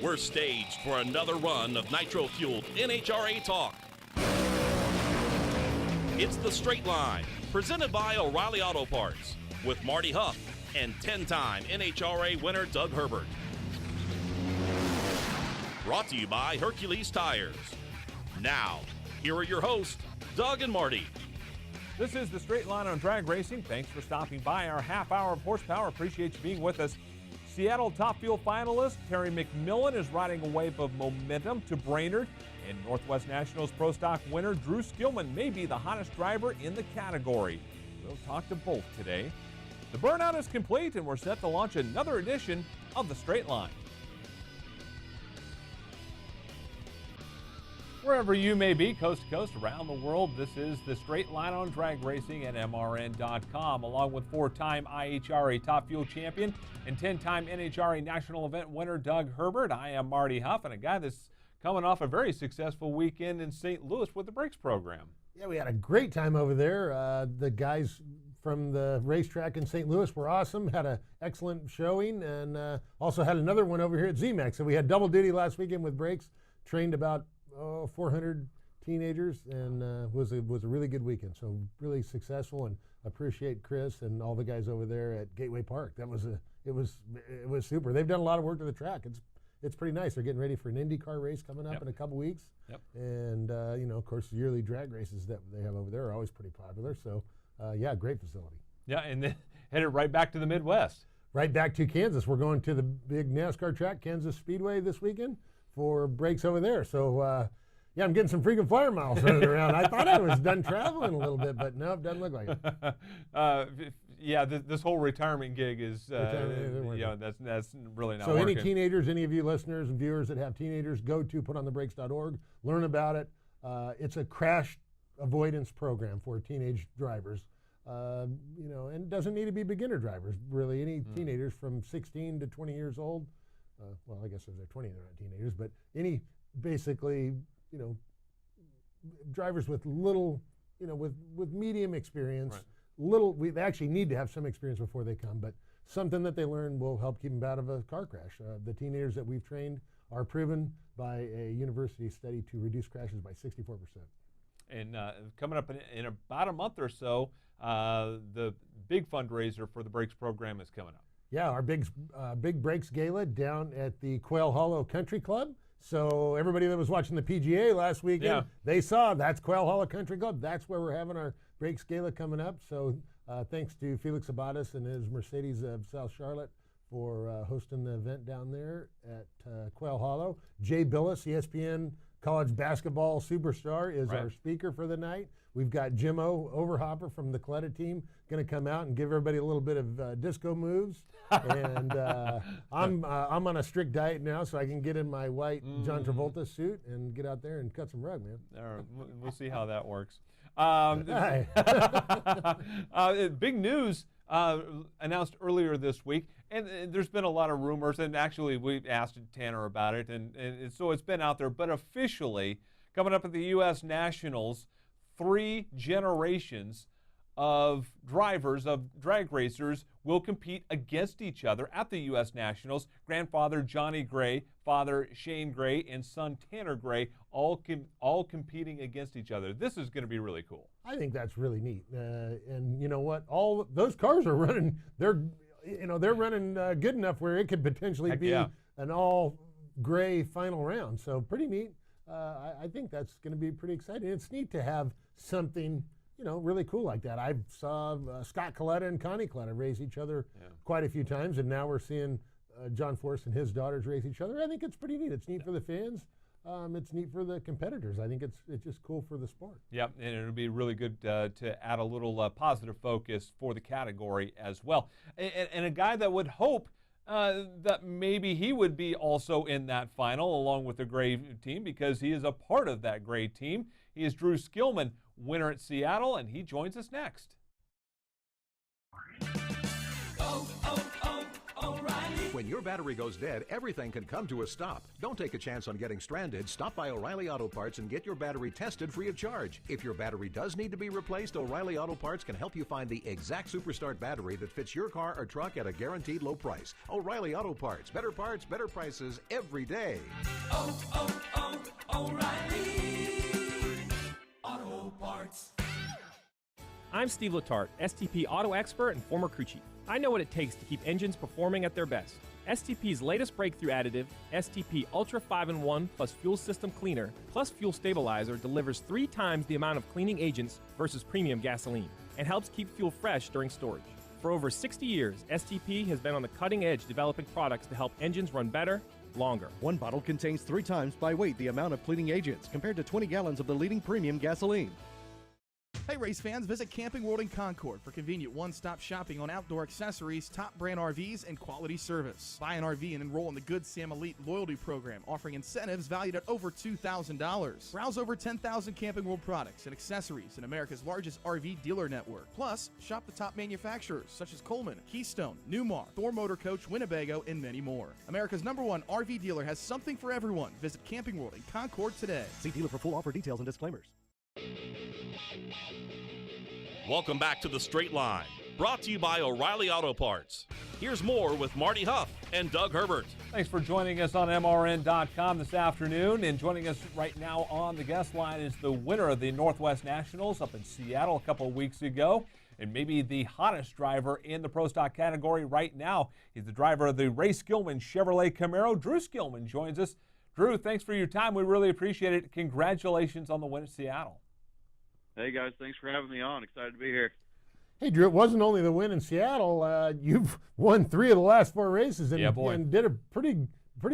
We're staged for another run of nitro-fueled NHRA talk. It's The Straight Line, presented by O'Reilly Auto Parts, with Marty Hough and 10-time NHRA winner Doug Herbert. Brought to you by Hercules Tires. Now, here are your hosts, Doug and Marty. This is The Straight Line on drag racing. Thanks for stopping by our half hour of horsepower. Appreciate you being with us. Seattle Top Fuel finalist Terry McMillen is riding a wave of momentum to Brainerd. And Northwest Nationals Pro Stock winner Drew Skillman may be the hottest driver in the category. We'll talk to both today. The burnout is complete, and we're set to launch another edition of The Straight Line. Wherever you may be, coast to coast, around the world, this is The Straight Line on drag racing at MRN.com, along with 4-time IHRA Top Fuel champion and 10-time NHRA National Event winner Doug Herbert. I am Marty Hough, and a guy that's coming off a very successful weekend in St. Louis with the Brakes program. Yeah, we had a great time over there. The guys from the racetrack in St. Louis were awesome, had an excellent showing, and also had another one over here at ZMAX. So we had double duty last weekend with Brakes, trained about 400 teenagers, and was a really good weekend. So really successful, and appreciate Chris and all the guys over there at Gateway Park. It was super. They've done a lot of work to the track. It's pretty nice. They're getting ready for an IndyCar race coming up in a couple weeks. Yep. And of course, the yearly drag races that they have over there are always pretty popular. So yeah, great facility. Yeah, and then headed right back to the Midwest. Right back to Kansas. We're going to the big NASCAR track, Kansas Speedway, this weekend for Brakes over there. So yeah, I'm getting some frequent flyer miles running around. I thought I was done traveling a little bit, but no, it doesn't look like it. Yeah, this whole retirement gig is, that's really not so working. Any teenagers, any of you listeners and viewers that have teenagers, go to putonthebrakes.org, learn about it. It's a crash avoidance program for teenage drivers. And it doesn't need to be beginner drivers, really. Any teenagers from 16 to 20 years old. Well, I guess if they're 20, they're not teenagers, but any basically, drivers with little, with medium experience. Right. They actually need to have some experience before they come, but something that they learn will help keep them out of a car crash. The teenagers that we've trained are proven by a university study to reduce crashes by 64%. And coming up in about a month or so, the big fundraiser for the Brakes program is coming up. Yeah, our big Brakes Gala down at the Quail Hollow Country Club. So everybody that was watching the PGA last weekend, they saw that's Quail Hollow Country Club. That's where we're having our Brakes Gala coming up. So thanks to Felix Abadas and his Mercedes of South Charlotte for hosting the event down there at Quail Hollow. Jay Billis, ESPN college basketball superstar, is our speaker for the night. We've got Jimmo Overhopper from the Coletta team going to come out and give everybody a little bit of disco moves. And I'm on a strict diet now, so I can get in my white John Travolta suit and get out there and cut some rug, man. All right, we'll see how that works. Big news announced earlier this week, and there's been a lot of rumors, and actually we asked Tanner about it, and so it's been out there, but officially coming up at the U.S. Nationals, 3 generations of drivers, of drag racers, will compete against each other at the U.S. Nationals. Grandfather Johnny Gray, father Shane Gray, and son Tanner Gray, all competing against each other. This is going to be really cool. I think that's really neat. And you know what? All those cars are running. They're running good enough where it could potentially be an all gray final round. So pretty neat. I think that's going to be pretty exciting. It's neat to have something, really cool like that. I saw Scott Coletta and Connie Coletta race each other quite a few times, and now we're seeing John Force and his daughters race each other. I think it's pretty neat. It's neat for the fans. It's neat for the competitors. I think it's just cool for the sport. Yep, and it'll be really good to add a little positive focus for the category as well. And a guy that would hope that maybe he would be also in that final along with the Gray team, because he is a part of that Gray team. He is Drew Skillman, winner at Seattle, and he joins us next. O'Reilly When your battery goes dead, everything can come to a stop. Don't take a chance on getting stranded. Stop by O'Reilly Auto Parts and get your battery tested free of charge. If your battery does need to be replaced, O'Reilly Auto Parts can help you find the exact Superstart battery that fits your car or truck at a guaranteed low price. O'Reilly Auto Parts. Better prices every day. O'Reilly Auto Parts. I'm Steve Letarte, STP auto expert and former crew chief. I know what it takes to keep engines performing at their best. STP's latest breakthrough additive, STP Ultra 5-in-1 plus Fuel System Cleaner plus Fuel Stabilizer, delivers 3 times the amount of cleaning agents versus premium gasoline and helps keep fuel fresh during storage. For over 60 years, STP has been on the cutting edge developing products to help engines run better, longer. One bottle contains 3 times by weight the amount of cleaning agents compared to 20 gallons of the leading premium gasoline. Hey race fans, visit Camping World in Concord for convenient one-stop shopping on outdoor accessories, top brand RVs, and quality service. Buy an RV and enroll in the Good Sam Elite loyalty program, offering incentives valued at over $2,000. Browse over 10,000 Camping World products and accessories in America's largest RV dealer network. Plus, shop the top manufacturers such as Coleman, Keystone, Newmar, Thor Motor Coach, Winnebago, and many more. America's #1 RV dealer has something for everyone. Visit Camping World in Concord today. See dealer for full offer details and disclaimers. Welcome back to The Straight Line, brought to you by O'Reilly Auto Parts. Here's more with Marty Hough and Doug Herbert. Thanks for joining us on MRN.com this afternoon. And joining us right now on the guest line is the winner of the Northwest Nationals up in Seattle a couple of weeks ago, and maybe the hottest driver in the Pro Stock category right now. He's the driver of the Ray Skillman Chevrolet Camaro. Drew Skillman joins us. Drew, thanks for your time. We really appreciate it. Congratulations on the win at Seattle. Hey, guys. Thanks for having me on. Excited to be here. Hey, Drew, it wasn't only the win in Seattle. You've won 3 of the last 4 races and, and did a pretty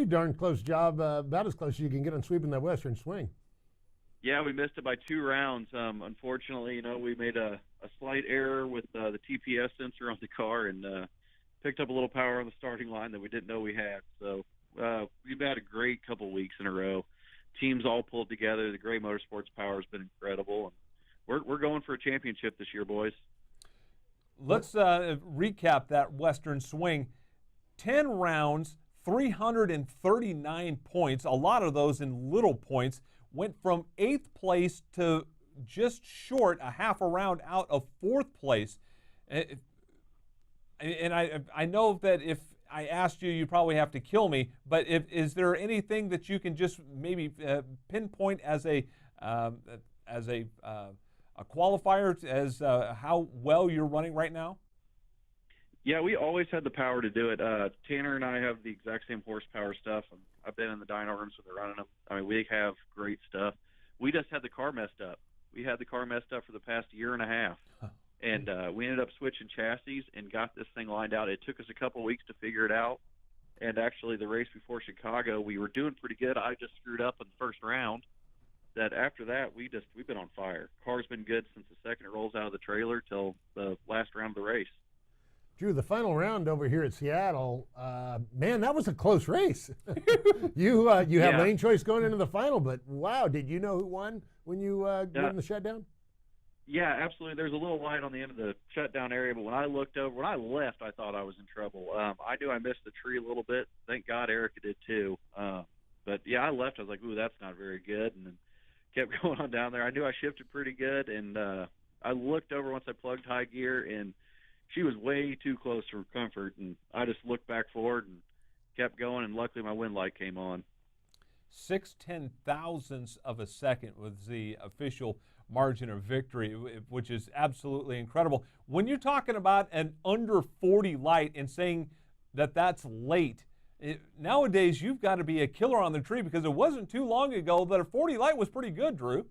darn close job, about as close as you can get on sweeping that Western swing. Yeah, we missed it by 2 rounds. Unfortunately, we made a slight error with the TPS sensor on the car and picked up a little power on the starting line that we didn't know we had. So we've had a great couple weeks in a row. Teams all pulled together. The Gray Motorsports power has been incredible. We're going for a championship this year, boys. Let's recap that Western swing. 10 rounds, 339 points, a lot of those in little points, went from 8th place to just short a half a round out of 4th place. And I know that if I asked you, you'd probably have to kill me, but is there anything that you can just maybe pinpoint as a qualifier as how well you're running right now? Yeah, we always had the power to do it. Tanner and I have the exact same horsepower stuff. I've been in the dyno rooms when they're running them. I mean, we have great stuff. We just had the car messed up. We had the car messed up for the past year and a half. And we ended up switching chassis and got this thing lined out. It took us a couple weeks to figure it out. And actually, the race before Chicago, we were doing pretty good. I just screwed up in the first round. That after that, we've been on fire. Car's been good since the second it rolls out of the trailer till the last round of the race. Drew, the final round over here at Seattle, man, that was a close race. You had lane choice going into the final, but wow, did you know who won when you went in the shutdown? Yeah, absolutely. There's a little light on the end of the shutdown area, but when I left, I thought I was in trouble. I knew I missed the tree a little bit. Thank God Erica did too. But yeah, I left. I was like, ooh, that's not very good. And then kept going on down there. I knew I shifted pretty good, and I looked over once I plugged high gear, and she was way too close for comfort, and I just looked back forward and kept going, and luckily my wind light came on. 0.6 of a second was the official margin of victory, which is absolutely incredible. When you're talking about an under 40 light and saying that that's late, nowadays you've got to be a killer on the tree, because it wasn't too long ago that a 40 light was pretty good, Drew.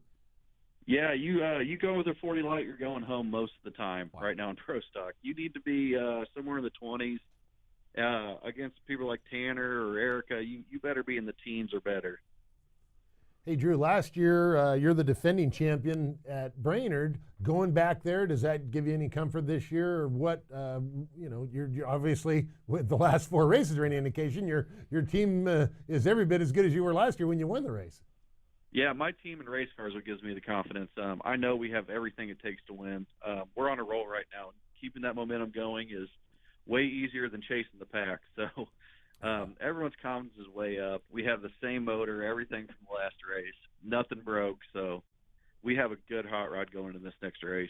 Yeah, you go with a 40 light, you're going home most of the time. Wow. Right now in Pro Stock. You need to be somewhere in the 20s. Against people like Tanner or Erica, you better be in the teens or better. Hey, Drew, last year you're the defending champion at Brainerd. Going back there, does that give you any comfort this year? Or what, you're obviously, with the last 4 races or any indication, your team is every bit as good as you were last year when you won the race. Yeah, my team and race cars what gives me the confidence. I know we have everything it takes to win. We're on a roll right now. Keeping that momentum going is way easier than chasing the pack. So Everyone's confidence is way up. We have the same motor, everything from the last race. Nothing broke, so we have a good hot rod going into this next race.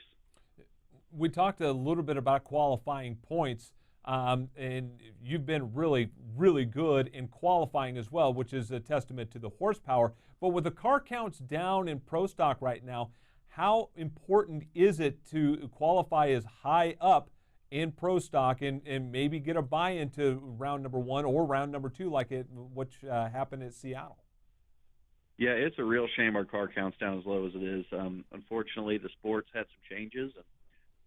We talked a little bit about qualifying points, and you've been really, really good in qualifying as well, which is a testament to the horsepower. But with the car counts down in Pro Stock right now, how important is it to qualify as high up in Pro Stock and maybe get a buy-in to round number 1 or round number 2 like which happened at Seattle? Yeah, it's a real shame our car count's down as low as it is. Unfortunately, the sport's had some changes, and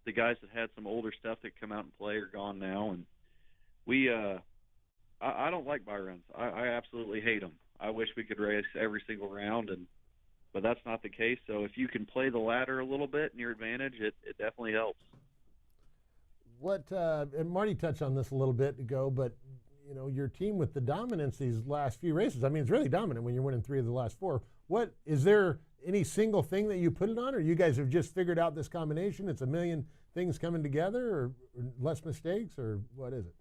the guys that had some older stuff that come out and play are gone now. And I don't like buy runs. I absolutely hate them. I wish we could race every single round, but that's not the case. So if you can play the ladder a little bit in your advantage, it definitely helps. And Marty touched on this a little bit ago, but you know, your team with the dominance these last few races, I mean, it's really dominant when you're winning 3 of the last 4. What is there any single thing that you put it on, or you guys have just figured out this combination? It's a million things coming together, or less mistakes, or what is it?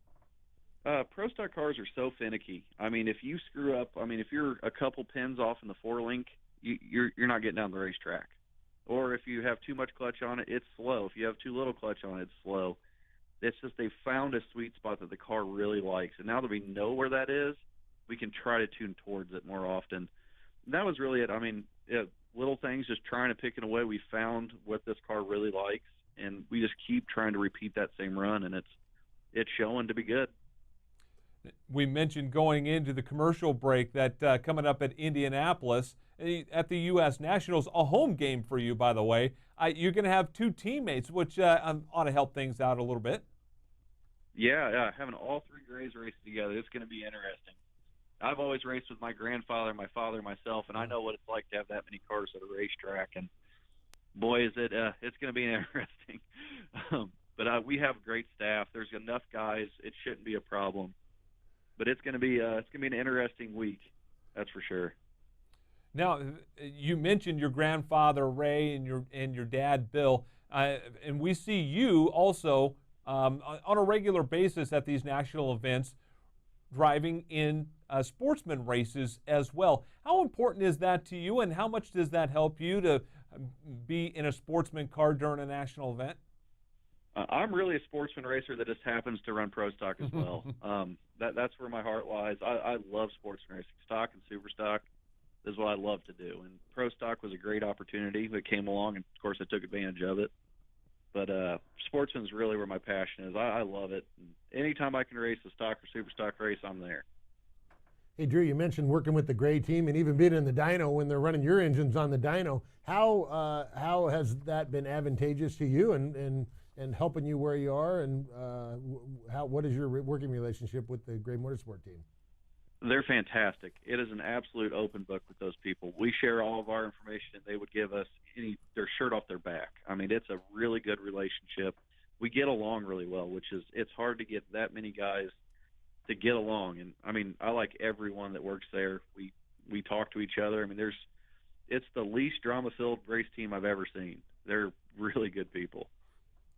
Pro Stock cars are so finicky. I mean, if you screw up, if you're a couple pins off in the 4-link, you're not getting down the racetrack. Or if you have too much clutch on it, it's slow. If you have too little clutch on it, it's slow. It's just they found a sweet spot that the car really likes. And now that we know where that is, we can try to tune towards it more often. And that was really it. Little things, just trying to pick it away. We found what this car really likes, and we just keep trying to repeat that same run, and it's showing to be good. We mentioned going into the commercial break that coming up at Indianapolis at the U.S. Nationals, a home game for you, by the way. You're going to have 2 teammates, which ought to help things out a little bit. Yeah, having all 3 Grays race together, it's going to be interesting. I've always raced with my grandfather, my father, myself, and I know what it's like to have that many cars at a racetrack. And boy, is it it's going to be interesting. But we have a great staff. There's enough guys; it shouldn't be a problem. But it's going to be an interesting week, that's for sure. Now, you mentioned your grandfather Ray and your dad Bill, and we see you also on a regular basis at these national events, driving in sportsman races as well. How important is that to you, and how much does that help you to be in a sportsman car during a national event? I'm really a sportsman racer that just happens to run Pro Stock as well. That's where my heart lies. I love sportsman racing. Stock and super stock is what I love to do. And Pro Stock was a great opportunity that came along, and of course I took advantage of it. But sportsman is really where my passion is. I love it. And anytime I can race a stock or super stock race, I'm there. Hey, Drew, you mentioned working with the Gray team and even being in the dyno when they're running your engines on the dyno. How has that been advantageous to you and helping you where you are? And what is your working relationship with the Gray Motorsport team? They're fantastic. It is an absolute open book with those people. We share all of our information, and they would give us their shirt off their back. I mean, it's a really good relationship. We get along really well, it's hard to get that many guys to get along. And I like everyone that works there. We talk to each other. It's the least drama-filled race team I've ever seen. They're really good people.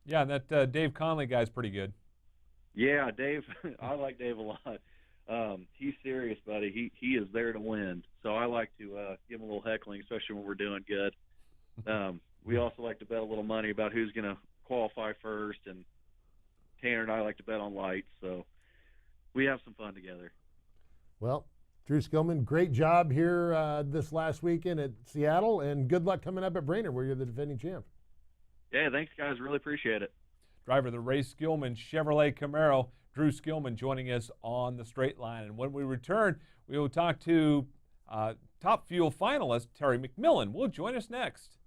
Yeah, that Dave Conley guy's pretty good. Yeah, Dave. I like Dave a lot. He's serious, buddy. He is there to win. So I like to give him a little heckling, especially when we're doing good. We also like to bet a little money about who's going to qualify first, and Tanner and I like to bet on lights. So we have some fun together. Well, Drew Skillman, great job here this last weekend at Seattle, and good luck coming up at Brainerd, where you're the defending champ. Yeah, thanks, guys. Really appreciate it. Driver of the Ray Skillman Chevrolet Camaro, Drew Skillman, joining us on the straight line. And when we return, we will talk to Top Fuel finalist Terry McMillen. Will join us next.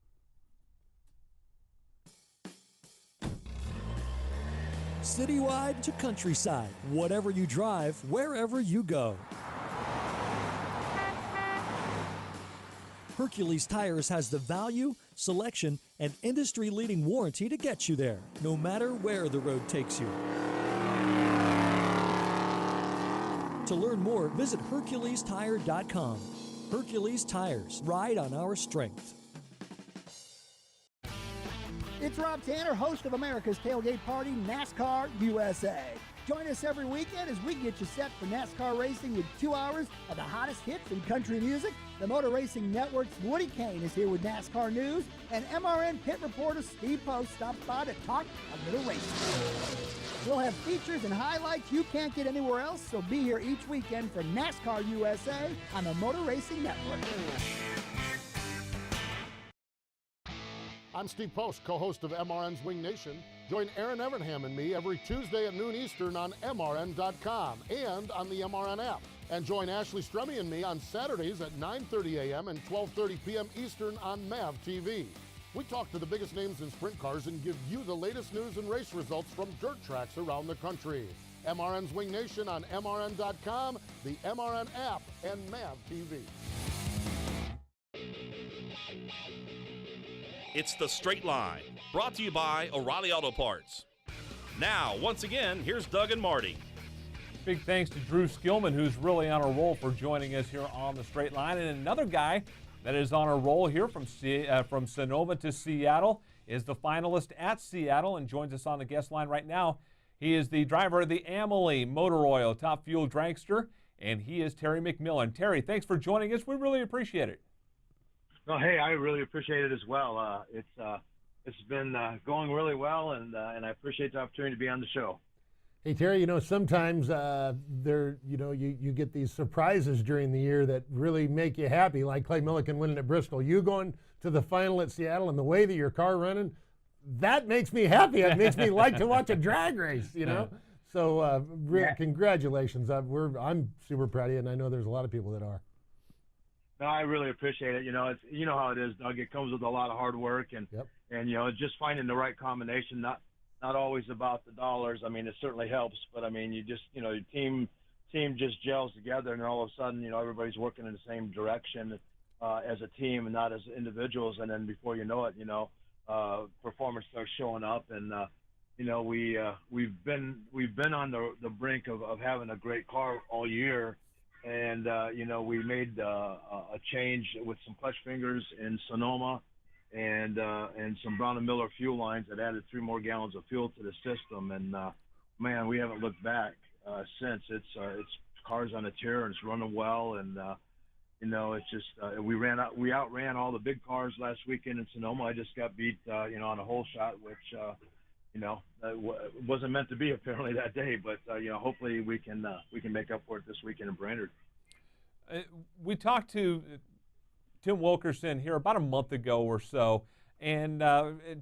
Citywide to countryside, whatever you drive, wherever you go. Hercules Tires has the value, selection, and industry-leading warranty to get you there, no matter where the road takes you. To learn more, visit HerculesTire.com. Hercules Tires, ride on our strength. It's Rob Tanner, host of America's Tailgate Party, NASCAR USA. Join us every weekend as we get you set for NASCAR racing with 2 hours of the hottest hits in country music. The Motor Racing Network's Woody Kane is here with NASCAR news, and MRN pit reporter Steve Post stops by to talk a little racing. We'll have features and highlights you can't get anywhere else, so be here each weekend for NASCAR USA on the Motor Racing Network. I'm Steve Post, co-host of MRN's Wing Nation. Join Aaron Evernham and me every Tuesday at noon Eastern on MRN.com and on the MRN app. And join Ashley Stremme and me on Saturdays at 9:30 a.m. and 12:30 p.m. Eastern on MAV TV. We talk to the biggest names in sprint cars and give you the latest news and race results from dirt tracks around the country. MRN's Wing Nation on MRN.com, the MRN app, and MAV TV. It's The Straight Line, brought to you by O'Reilly Auto Parts. Now, once again, here's Doug and Marty. Big thanks to Drew Skillman, who's really on a roll, for joining us here on The Straight Line. And another guy that is on a roll here from Sonoma to Seattle is the finalist at Seattle and joins us on the guest line right now. He is the driver of the Amalie Motor Oil Top Fuel Dragster, and he is Terry McMillen. Terry, thanks for joining us. We really appreciate it. No, hey, I really appreciate it as well. It's been going really well, and I appreciate the opportunity to be on the show. Hey, Terry, sometimes you get these surprises during the year that really make you happy, like Clay Millican winning at Bristol. You going to the final at Seattle and the way that your car running, that makes me happy. It makes me like to watch a drag race, So congratulations. I'm super proud of you, and I know there's a lot of people that are. No, I really appreciate it. It's how it is, Doug. It comes with a lot of hard work, and just finding the right combination. Not always about the dollars. I mean, it certainly helps, but I mean, your team just gels together, and all of a sudden, everybody's working in the same direction as a team and not as individuals. And then before you know it, performance starts showing up, and we've been on the brink of having a great car all year. And, we made a change with some clutch fingers in Sonoma and some Brown & Miller fuel lines that added 3 more gallons of fuel to the system. And, man, we haven't looked back since. It's cars on a tear, and it's running well. And, it's just we outran all the big cars last weekend in Sonoma. I just got beat, on a hole shot, which, wasn't meant to be apparently that day, but hopefully we can make up for it this weekend in Brainerd. We talked to Tim Wilkerson here about a month ago or so, and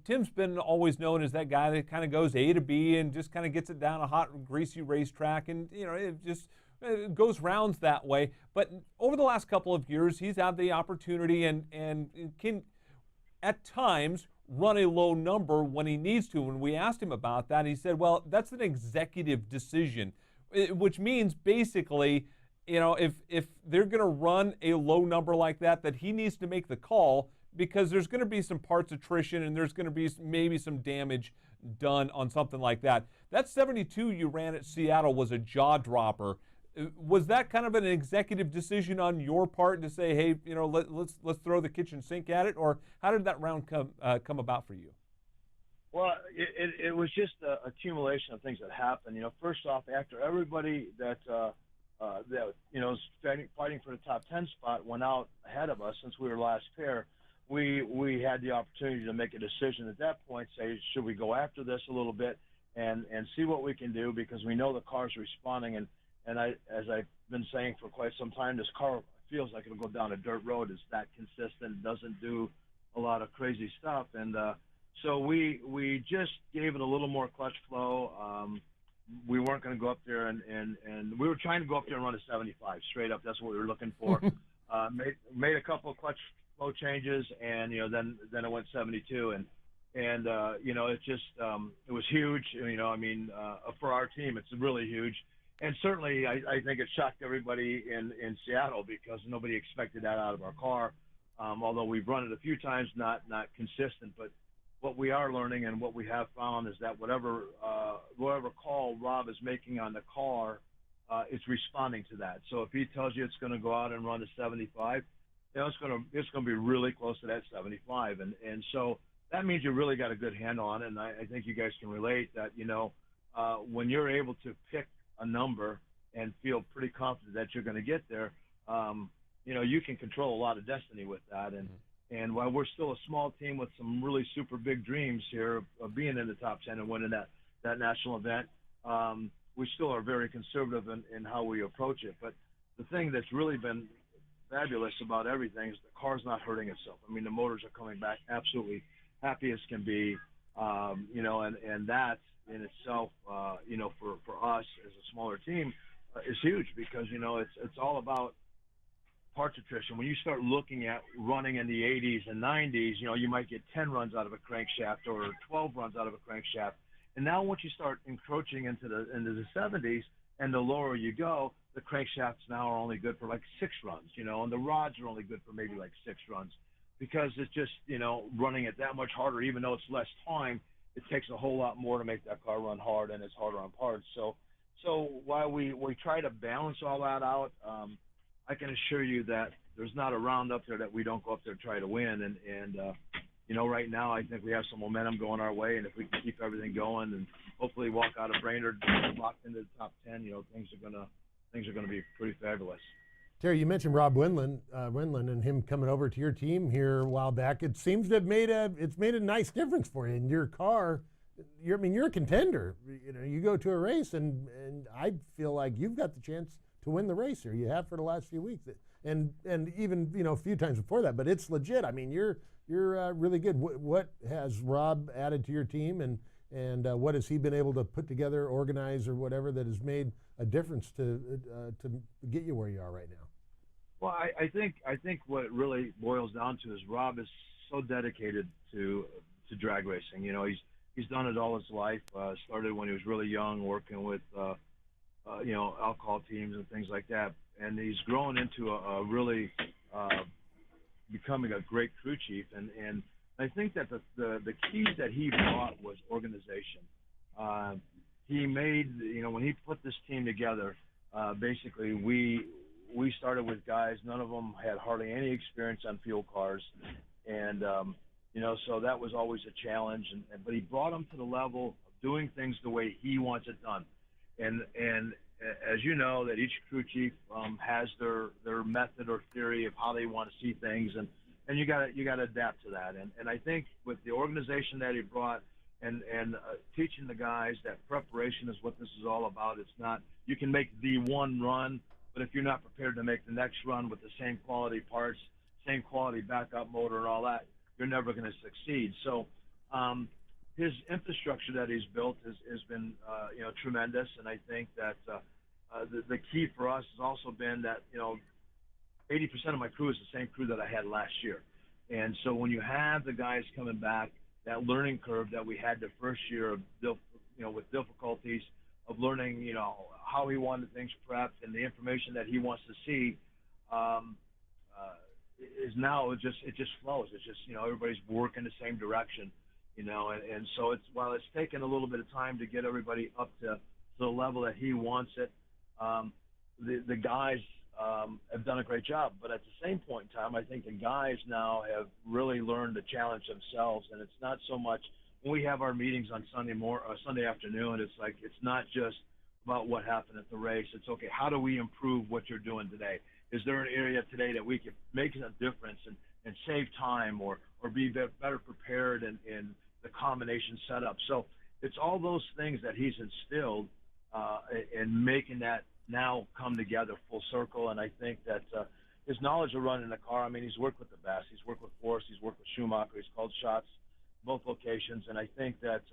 Tim's been always known as that guy that kind of goes A to B and just kind of gets it down a hot, greasy racetrack, and it just goes rounds that way. But over the last couple of years, he's had the opportunity and can at times run a low number when he needs to. When we asked him about that, he said, well, that's an executive decision, which means basically, if they're going to run a low number like that he needs to make the call, because there's going to be some parts attrition and there's going to be maybe some damage done on something like that. That 72 you ran at Seattle was a jaw dropper. Was that kind of an executive decision on your part to say, hey, let's throw the kitchen sink at it, or how did that round come about for you? Well, it was just an accumulation of things that happened. First off, after everybody that was fighting for the top 10 spot went out ahead of us, since we were last pair, we had the opportunity to make a decision at that point, say, should we go after this a little bit and see what we can do, because we know the car's responding. And as I've been saying for quite some time, this car feels like it'll go down a dirt road. It's that consistent, doesn't do a lot of crazy stuff. And so we just gave it a little more clutch flow. We weren't going to go up there, and we were trying to go up there and run a 75 straight up. That's what we were looking for. Made a couple of clutch flow changes, and then it went 72, and it just it was huge. For our team, it's really huge. And certainly, I think it shocked everybody in Seattle, because nobody expected that out of our car. Although we've run it a few times, not consistent. But what we are learning and what we have found is that whatever call Rob is making on the car, it's responding to that. So if he tells you it's going to go out and run a 75, it's going to be really close to that 75. And so that means you really got a good handle on it. And I think you guys can relate that when you're able to pick a number and feel pretty confident that you're going to get there, you can control a lot of destiny with that. And while we're still a small team with some really super big dreams here of being in the top 10 and winning that national event, we still are very conservative in how we approach it. But the thing that's really been fabulous about everything is the car's not hurting itself. I mean, the motors are coming back absolutely happy as can be, and that in itself, for us as a smaller team is huge because, it's all about parts attrition. When you start looking at running in the 80s and 90s, you might get 10 runs out of a crankshaft or 12 runs out of a crankshaft. And now once you start encroaching into the 70s and the lower you go, the crankshafts now are only good for like 6 runs, and the rods are only good for maybe like 6 runs because it's just, running it that much harder, even though it's less time, it takes a whole lot more to make that car run hard, and it's harder on parts. So while we try to balance all that out, I can assure you that there's not a round up there that we don't go up there and try to win. And right now I think we have some momentum going our way, and if we can keep everything going and hopefully walk out of Brainerd locked into the top 10, things are gonna be pretty fabulous. Terry, you mentioned Rob Windland and him coming over to your team here a while back. It seems to have made a nice difference for you in your car. You're a contender. You go to a race, and I feel like you've got the chance to win the race here. You have for the last few weeks, and even a few times before that. But it's legit. I mean, you're really good. What has Rob added to your team, and what has he been able to put together, organize, or whatever that has made a difference to get you where you are right now? Well, I think what it really boils down to is Rob is so dedicated to drag racing. He's done it all his life. Started when he was really young, working with alcohol teams and things like that, and he's grown into a really becoming a great crew chief. And I think that the keys that he brought was organization. He made, when he put this team together, basically we started with guys, none of them had hardly any experience on fuel cars, and so that was always a challenge. But he brought them to the level of doing things the way he wants it done. And as you know, that each crew chief has their method or theory of how they want to see things, and you got to adapt to that. And I think with the organization that he brought and teaching the guys that preparation is what this is all about. It's not you can make the one run, but if you're not prepared to make the next run with the same quality parts, same quality backup motor and all that, you're never going to succeed. So his infrastructure that he's built has been tremendous, and I think that the key for us has also been that 80% of my crew is the same crew that I had last year, and so when you have the guys coming back, that learning curve that we had the first year of with difficulties of learning how he wanted things prepped and the information that he wants to see is now it just flows. It's just everybody's working the same direction. And so while it's taken a little bit of time to get everybody up to the level that he wants it, the guys have done a great job. But at the same point in time, I think the guys now have really learned to challenge themselves. And it's not so much when we have our meetings on Sunday afternoon, it's like it's not just about what happened at the race. It's okay, how do we improve what you're doing today? Is there an area today that we could make a difference and save time or be better prepared in the combination setup? So it's all those things that he's instilled in making that now come together full circle. And I think that his knowledge of running a car, I mean, he's worked with the best. He's worked with Forrest. He's worked with Schumacher. He's called shots both locations. And I think that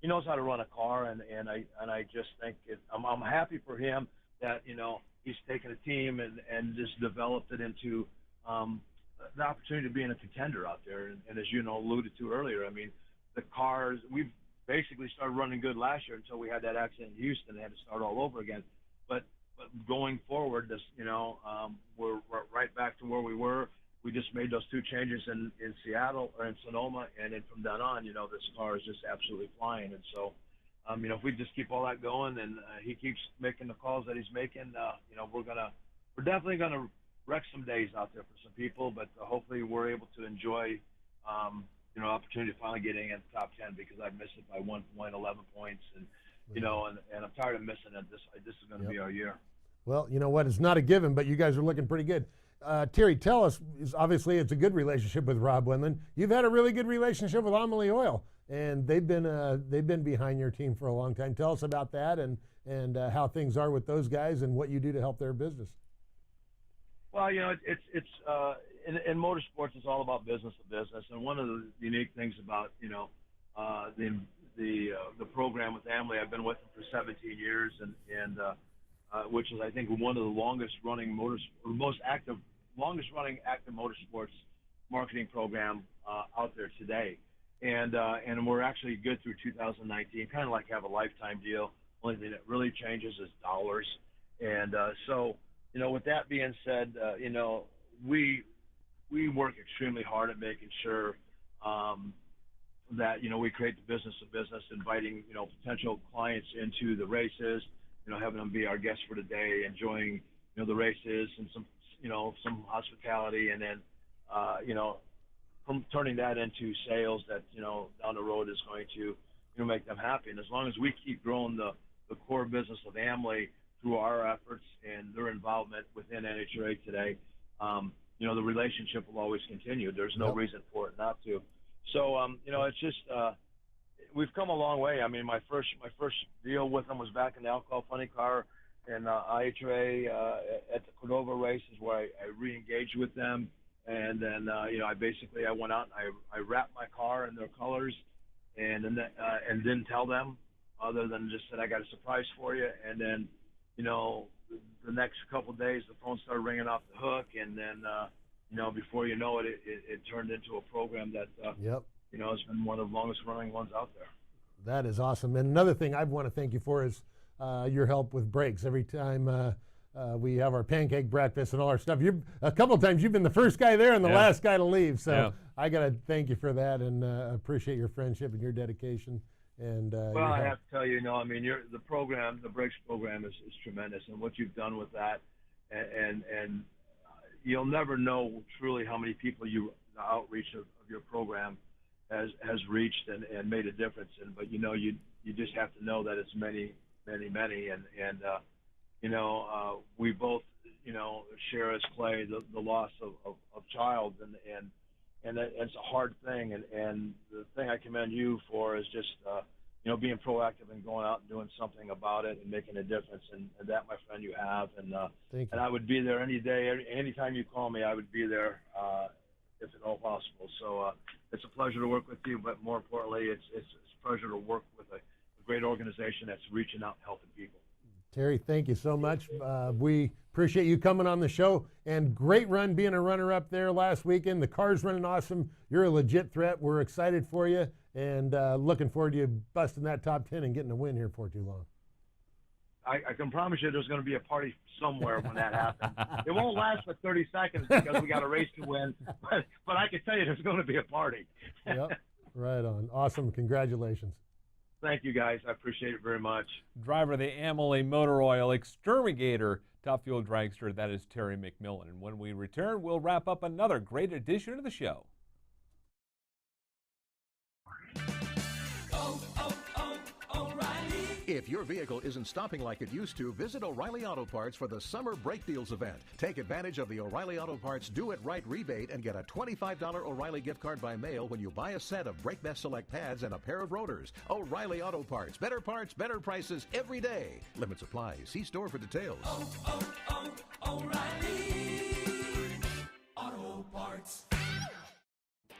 he knows how to run a car. And I just think I'm happy for him that, he's taken a team and just developed it into the opportunity to be in a contender out there. And as alluded to earlier, I mean, the cars, we've basically started running good last year until we had that accident in Houston and had to start all over again. But going forward, this, we're right back to where we were. We just made those 2 changes in Seattle or in Sonoma, and then from then on, this car is just absolutely flying. And so, if we just keep all that going and he keeps making the calls that he's making, we're definitely gonna wreck some days out there for some people, but hopefully we're able to enjoy, opportunity of finally getting in the top 10 because I've missed it by 1 point, 11 points, and you know, and I'm tired of missing it. This is going to be our year. Well, you know what? It's not a given, but you guys are looking pretty good. Terry, tell us, obviously it's a good relationship with Rob Wendland. You've had a really good relationship with Amelie Oil, and they've been behind your team for a long time. Tell us about that and how things are with those guys and what you do to help their business. Well, you know, it's in motorsports, it's all about business to business, and one of the unique things about, you know, the program with Amelie, I've been with them for 17 years, and which is, I think, one of the longest running active motorsports marketing program out there today, and we're actually good through 2019, kind of like have a lifetime deal. Only thing that really changes is dollars, and so, you know, with that being said, you know, we work extremely hard at making sure that, you know, we create the business of business, inviting, you know, potential clients into the races, you know, having them be our guests for the day, enjoying, you know, the races and some hospitality, and then, you know, from turning that into sales that, you know, down the road is going to, you know, make them happy. And as long as we keep growing the core business of Amelie through our efforts and their involvement within NHRA today, you know, the relationship will always continue. There's no reason for it not to. So, you know, it's just, we've come a long way. I mean, my first deal with them was back in the Alcohol Funny Car and IHRA at the Cordova races, where I re-engaged with them, and then you know, I went out and I wrapped my car in their colors, and didn't tell them, other than just said, I got a surprise for you. And then, you know, the next couple of days the phone started ringing off the hook, and then you know, before you know it, it turned into a program that you know, has been one of the longest running ones out there. That is awesome. And another thing I want to thank you for is your help with brakes. Every time we have our pancake breakfast and all our stuff, a couple of times you've been the first guy there and the last guy to leave. So I got to thank you for that, and appreciate your friendship and your dedication. And well, I have to tell you, you know, I mean, the brakes program is tremendous, and what you've done with that, and you'll never know truly how many people the outreach of your program has reached and made a difference. But you know, you just have to know that it's many, and you know, we both, you know, share as Clay the loss of child, and it's a hard thing, and the thing I commend you for is just you know, being proactive and going out and doing something about it and making a difference, and that, my friend, you have. And and I would be there any day, anytime you call me, I would be there if at all possible. So it's a pleasure to work with you, but more importantly, it's a pleasure to work with a great organization that's reaching out and helping people. Terry, thank you so much. We appreciate you coming on the show, and great run being a runner-up there last weekend. The car's running awesome. You're a legit threat. We're excited for you, and looking forward to you busting that top 10 and getting a win here before too long. I can promise you there's going to be a party somewhere when that happens. It won't last for 30 seconds because we got a race to win, but I can tell you there's going to be a party. Yep, right on. Awesome. Congratulations. Thank you, guys. I appreciate it very much. Driver of the Amelie Motor Oil Exterminator Top Fuel Dragster, that is Terry McMillen. And when we return, we'll wrap up another great edition of the show. If your vehicle isn't stopping like it used to, visit O'Reilly Auto Parts for the Summer Brake Deals event. Take advantage of the O'Reilly Auto Parts Do It Right rebate and get a $25 O'Reilly gift card by mail when you buy a set of Brake Best Select pads and a pair of rotors. O'Reilly Auto Parts. Better parts, better prices every day. Limits apply. See store for details. O'Reilly Auto Parts.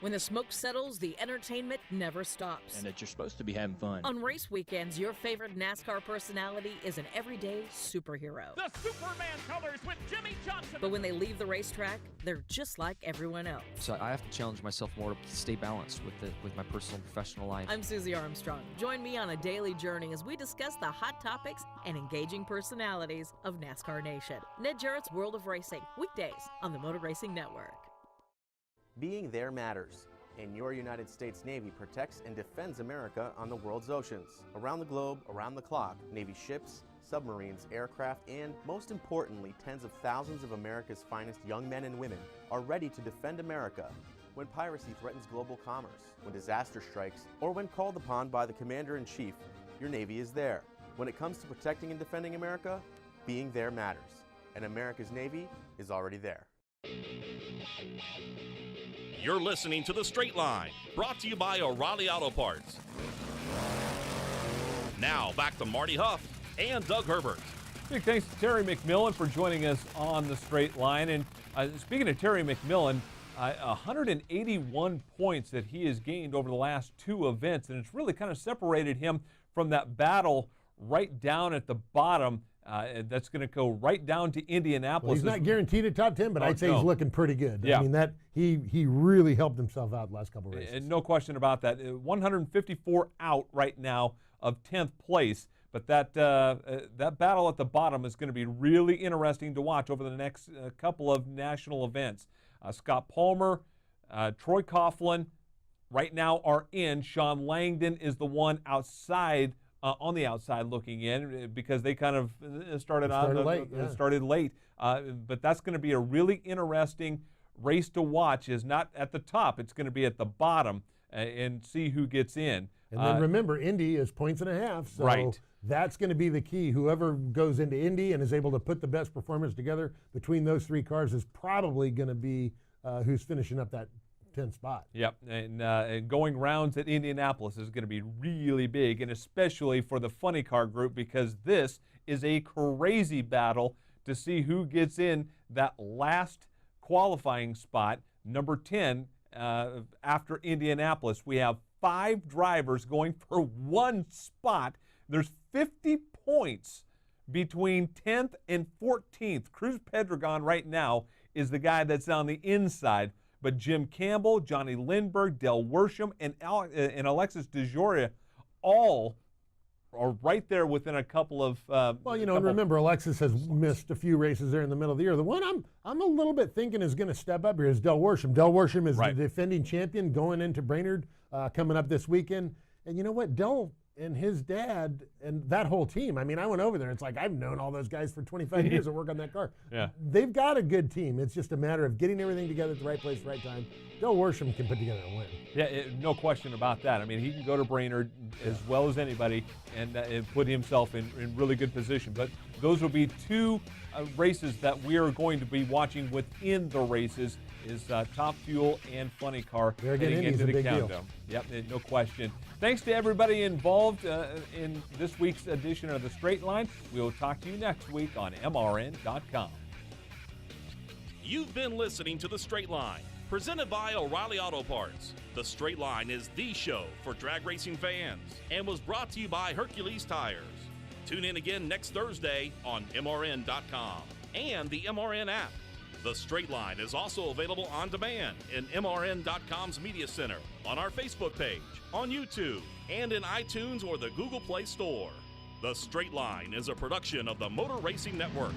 When the smoke settles, the entertainment never stops. And that you're supposed to be having fun. On race weekends, your favorite NASCAR personality is an everyday superhero. The Superman colors with Jimmy Johnson. But when they leave the racetrack, they're just like everyone else. So I have to challenge myself more to stay balanced with my personal and professional life. I'm Susie Armstrong. Join me on a daily journey as we discuss the hot topics and engaging personalities of NASCAR Nation. Ned Jarrett's World of Racing, weekdays on the Motor Racing Network. Being there matters, and your United States Navy protects and defends America on the world's oceans. Around the globe, around the clock, Navy ships, submarines, aircraft, and most importantly, tens of thousands of America's finest young men and women are ready to defend America when piracy threatens global commerce, when disaster strikes, or when called upon by the Commander-in-Chief. Your Navy is there. When it comes to protecting and defending America, being there matters. And America's Navy is already there. You're listening to The Straight Line, brought to you by O'Reilly Auto Parts. Now, back to Marty Hough and Doug Herbert. Big thanks to Terry McMillen for joining us on The Straight Line. And speaking of Terry McMillen, 181 points that he has gained over the last 2 events, and it's really kind of separated him from that battle right down at the bottom. That's going to go right down to Indianapolis. Well, he's not guaranteed a top 10, but I'd say he's looking pretty good. Yeah. I mean, that he really helped himself out the last couple of races. And no question about that. 154 out right now of 10th place. But that battle at the bottom is going to be really interesting to watch over the next couple of national events. Scott Palmer, Troy Coughlin right now are in. Sean Langdon is the one outside, on the outside looking in, because they kind of started late. But that's going to be a really interesting race to watch. Is not at the top. It's going to be at the bottom and see who gets in. And then remember, Indy is 1.5 points. So that's going to be the key. Whoever goes into Indy and is able to put the best performance together between those 3 cars is probably going to be who's finishing up that 10th spot. Yep, and going rounds at Indianapolis is going to be really big, and especially for the funny car group, because this is a crazy battle to see who gets in that last qualifying spot, number 10, after Indianapolis. We have 5 drivers going for 1 spot. There's 50 points between 10th and 14th. Cruz Pedregon right now is the guy that's on the inside, but Jim Campbell, Johnny Lindbergh, Del Worsham, and Alexis DeJoria all are right there within a couple of. Well, you know, and remember, Alexis has missed a few races there in the middle of the year. The one I'm a little bit thinking is going to step up here is Del Worsham. Del Worsham is the defending champion going into Brainerd coming up this weekend. And you know what? Del and his dad and that whole team, I mean, I went over there. It's like I've known all those guys for 25 years and work on that car. Yeah. They've got a good team. It's just a matter of getting everything together at the right place, right time. Del Worsham can put together a win. Yeah, no question about that. I mean, he can go to Brainerd as well as anybody and put himself in really good position. But those will be 2 races that we are going to be watching within the races is Top Fuel and Funny Car heading into the countdown. Yep, no question. Thanks to everybody involved in this week's edition of The Straight Line. We'll talk to you next week on MRN.com. You've been listening to The Straight Line, presented by O'Reilly Auto Parts. The Straight Line is the show for drag racing fans and was brought to you by Hercules Tires. Tune in again next Thursday on MRN.com and the MRN app. The Straight Line is also available on demand in MRN.com's Media Center, on our Facebook page, on YouTube, and in iTunes or the Google Play Store. The Straight Line is a production of the Motor Racing Network.